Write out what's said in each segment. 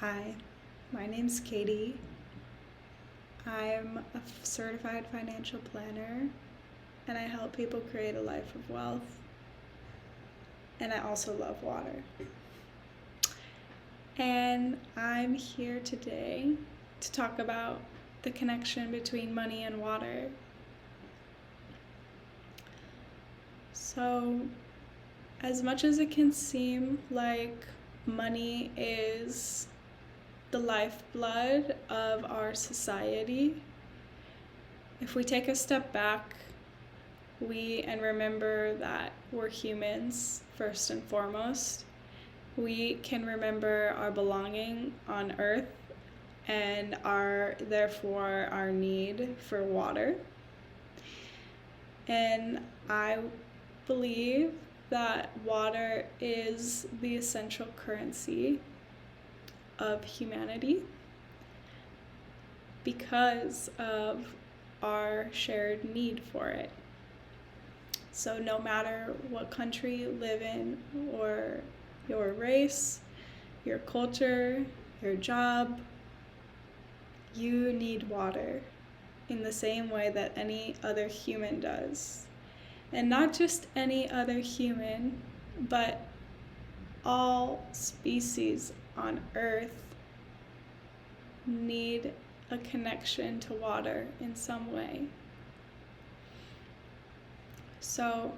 Hi, my name's Katie. I'm a certified financial planner and I help people create a life of wealth. And I also love water. And I'm here today to talk about the connection between money and water. So, as much as it can seem like money is the lifeblood of our society, if we take a step back and remember that we're humans first and foremost, we can remember our belonging on earth and therefore our need for water. And I believe that water is the essential currency of humanity because of our shared need for it. So no matter what country you live in, or your race, your culture, your job, you need water in the same way that any other human does. And not just any other human, but all species on Earth need a connection to water in some way. So,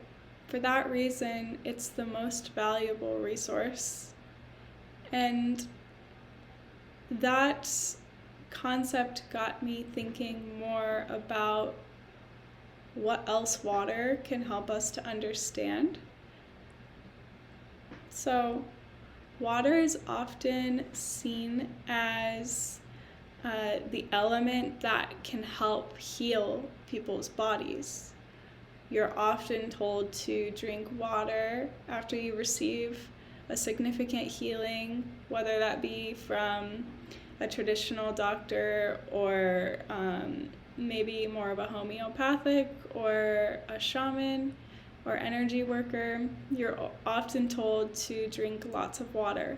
for that reason, it's the most valuable resource. And that concept got me thinking more about what else water can help us to understand. So, water is often seen as the element that can help heal people's bodies. You're often told to drink water after you receive a significant healing, whether that be from a traditional doctor or maybe more of a homeopathic or a shaman or energy worker. You're often told to drink lots of water.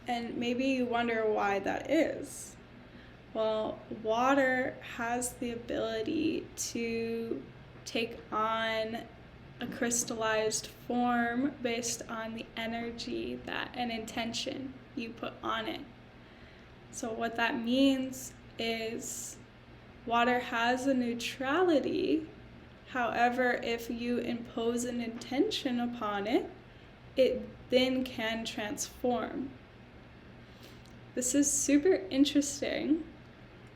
And maybe you wonder why that is. Well, water has the ability to take on a crystallized form based on the energy and intention you put on it. So what that means is water has a neutrality. However, if you impose an intention upon it, it then can transform. This is super interesting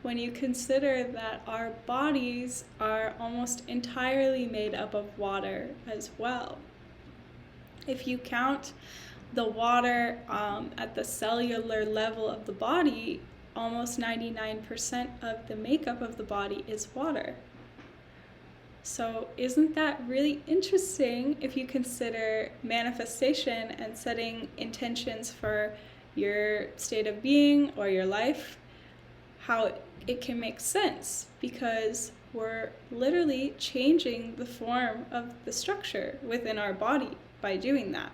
when you consider that our bodies are almost entirely made up of water as well. If you count the water at the cellular level of the body, almost 99% of the makeup of the body is water. So isn't that really interesting if you consider manifestation and setting intentions for your state of being or your life, how it can make sense, because we're literally changing the form of the structure within our body by doing that.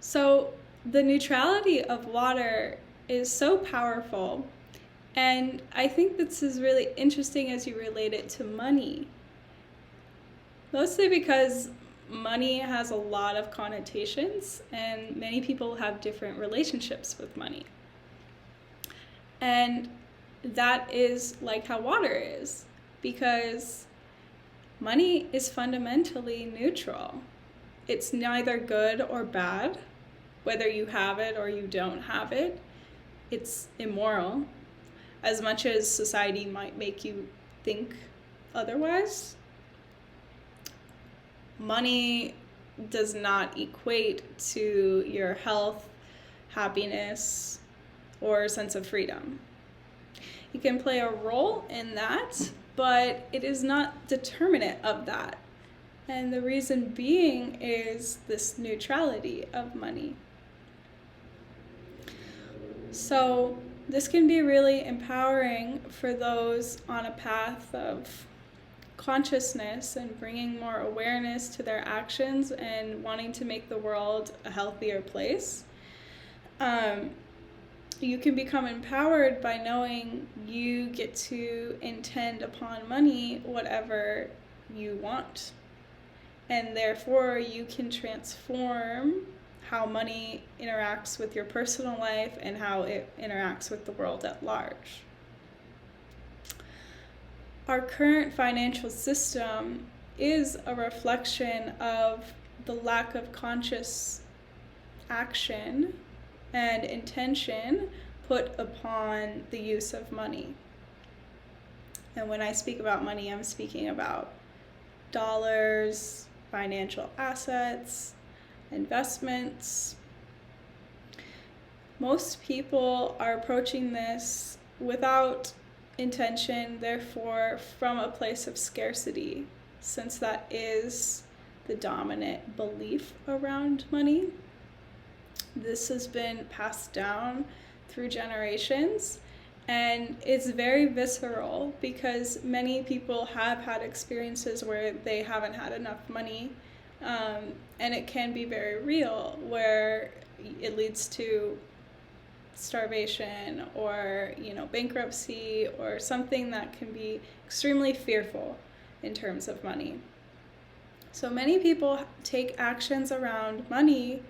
So the neutrality of water is so powerful, and I think this is really interesting as you relate it to money. Mostly because money has a lot of connotations and many people have different relationships with money. And that is like how water is, because money is fundamentally neutral. It's neither good or bad, whether you have it or you don't have it. It's immoral, as much as society might make you think otherwise. Money does not equate to your health, happiness, or sense of freedom. It can play a role in that, but it is not determinate of that. And the reason being is this neutrality of money. So this can be really empowering for those on a path of consciousness and bringing more awareness to their actions and wanting to make the world a healthier place. Um, you can become empowered by knowing you get to intend upon money whatever you want. And therefore, you can transform how money interacts with your personal life and how it interacts with the world at large. Our current financial system is a reflection of the lack of conscious action and intention put upon the use of money. And when I speak about money, I'm speaking about dollars, financial assets, investments. Most people are approaching this without intention, therefore from a place of scarcity, since that is the dominant belief around money. This has been passed down through generations, and it's very visceral because many people have had experiences where they haven't had enough money, and it can be very real, where it leads to starvation or bankruptcy or something that can be extremely fearful in terms of money. So many people take actions around money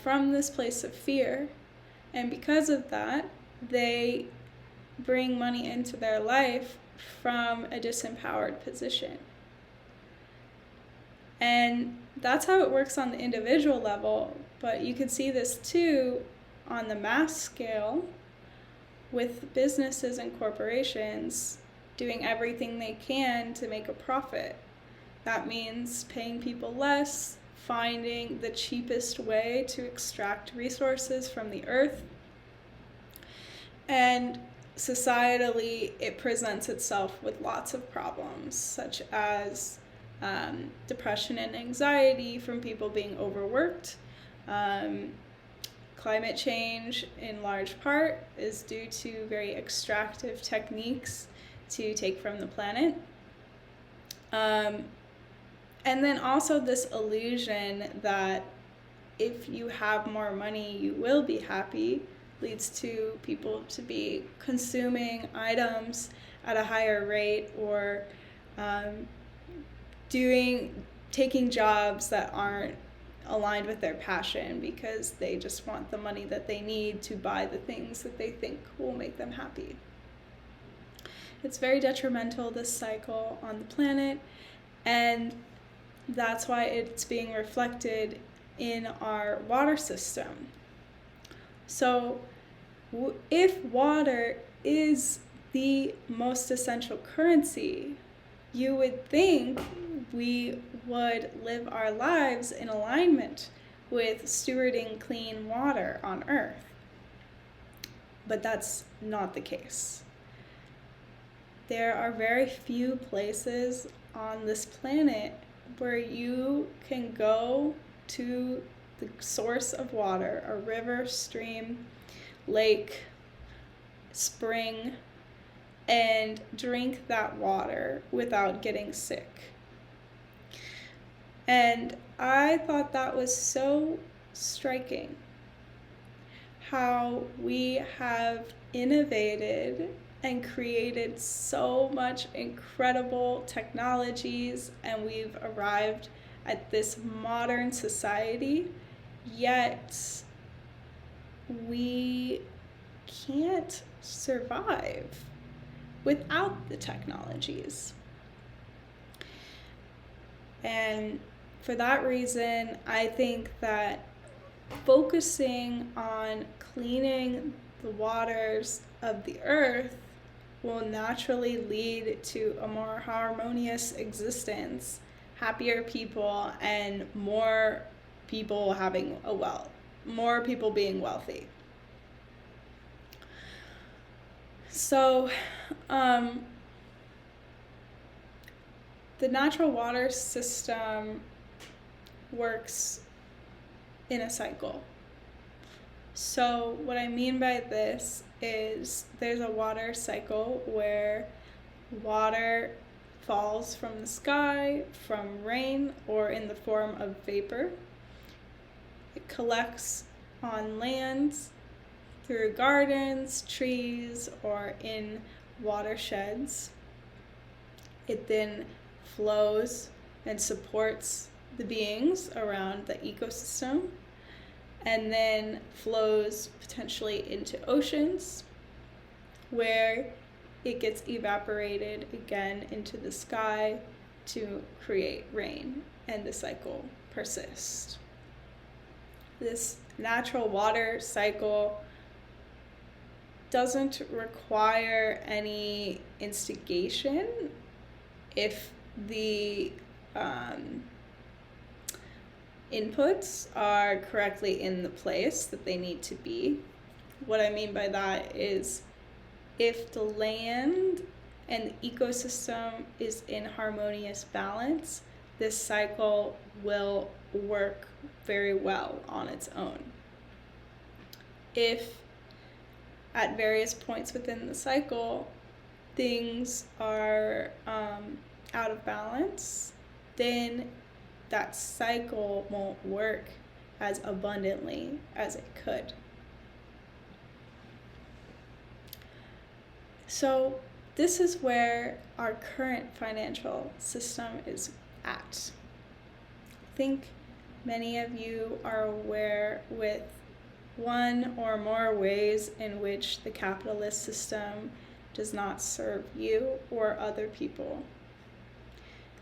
from this place of fear, and because of that, they bring money into their life from a disempowered position. And that's how it works on the individual level, but you can see this too on the mass scale with businesses and corporations doing everything they can to make a profit. That means paying people less, finding the cheapest way to extract resources from the earth. And societally, it presents itself with lots of problems, such as depression and anxiety from people being overworked. Climate change, in large part, is due to very extractive techniques to take from the planet. And then also this illusion that if you have more money, you will be happy, leads to people to be consuming items at a higher rate, or taking jobs that aren't aligned with their passion because they just want the money that they need to buy the things that they think will make them happy. It's very detrimental, this cycle on the planet, and that's why it's being reflected in our water system. So if water is the most essential currency, you would think we would live our lives in alignment with stewarding clean water on Earth. But that's not the case. There are very few places on this planet where you can go to the source of water, a river, stream, lake, spring, and drink that water without getting sick. And I thought that was so striking, how we have innovated and created so much incredible technologies, and we've arrived at this modern society, yet we can't survive without the technologies. And for that reason, I think that focusing on cleaning the waters of the earth will naturally lead to a more harmonious existence, happier people, and more people being wealthy. So, the natural water system works in a cycle. So what I mean by this is there's a water cycle where water falls from the sky, from rain, or in the form of vapor. It collects on lands, through gardens, trees, or in watersheds. It then flows and supports the beings around the ecosystem, and then flows potentially into oceans, where it gets evaporated again into the sky to create rain, and the cycle persists. This natural water cycle doesn't require any instigation if the inputs are correctly in the place that they need to be. What I mean by that is if the land and the ecosystem is in harmonious balance, this cycle will work very well on its own. If at various points within the cycle things are out of balance, then that cycle won't work as abundantly as it could. So this is where our current financial system is at. I think many of you are aware with one or more ways in which the capitalist system does not serve you or other people.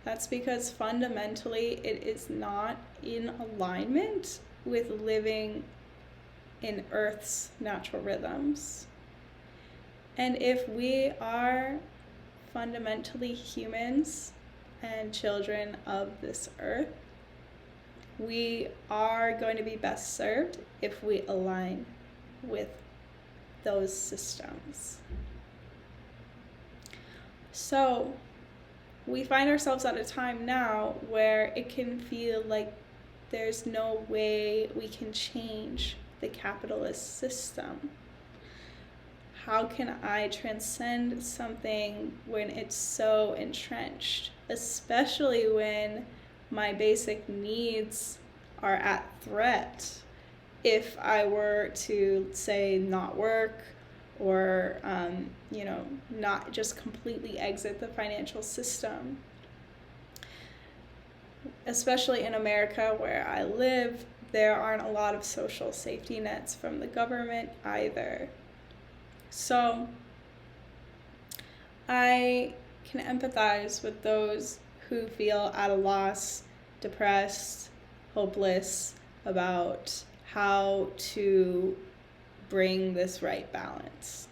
That's because fundamentally it is not in alignment with living in Earth's natural rhythms. And if we are fundamentally humans and children of this earth, we are going to be best served if we align with those systems. So we find ourselves at a time now where it can feel like there's no way we can change the capitalist system. How can I transcend something when it's so entrenched, especially when my basic needs are at threat? If I were to, say, not work or, not just completely exit the financial system. Especially in America where I live, there aren't a lot of social safety nets from the government either. So I can empathize with those who feel at a loss, depressed, hopeless about how to bring this right balance.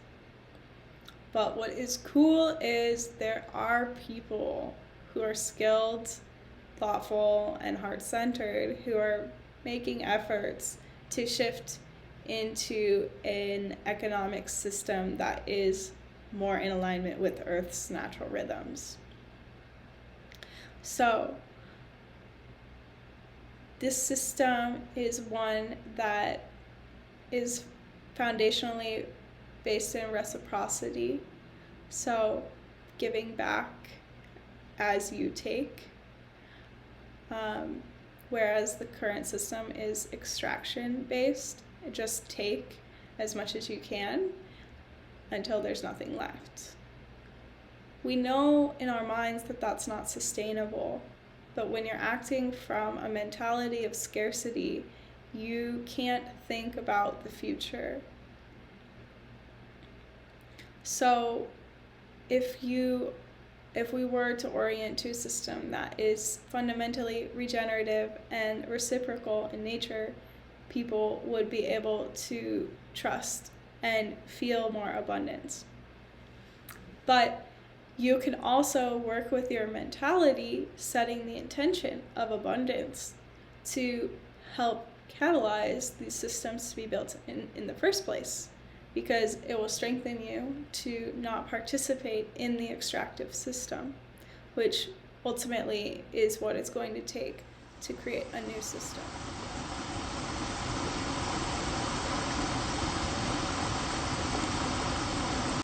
But what is cool is there are people who are skilled, thoughtful, and heart-centered who are making efforts to shift into an economic system that is more in alignment with Earth's natural rhythms. So this system is one that is foundationally based in reciprocity, so giving back as you take, whereas the current system is extraction based. Just take as much as you can until there's nothing left. We know in our minds that that's not sustainable, but when you're acting from a mentality of scarcity, you can't think about the future. So if we were to orient to a system that is fundamentally regenerative and reciprocal in nature, people would be able to trust and feel more abundance. But you can also work with your mentality, setting the intention of abundance to help catalyze these systems to be built in the first place, because it will strengthen you to not participate in the extractive system, which ultimately is what it's going to take to create a new system.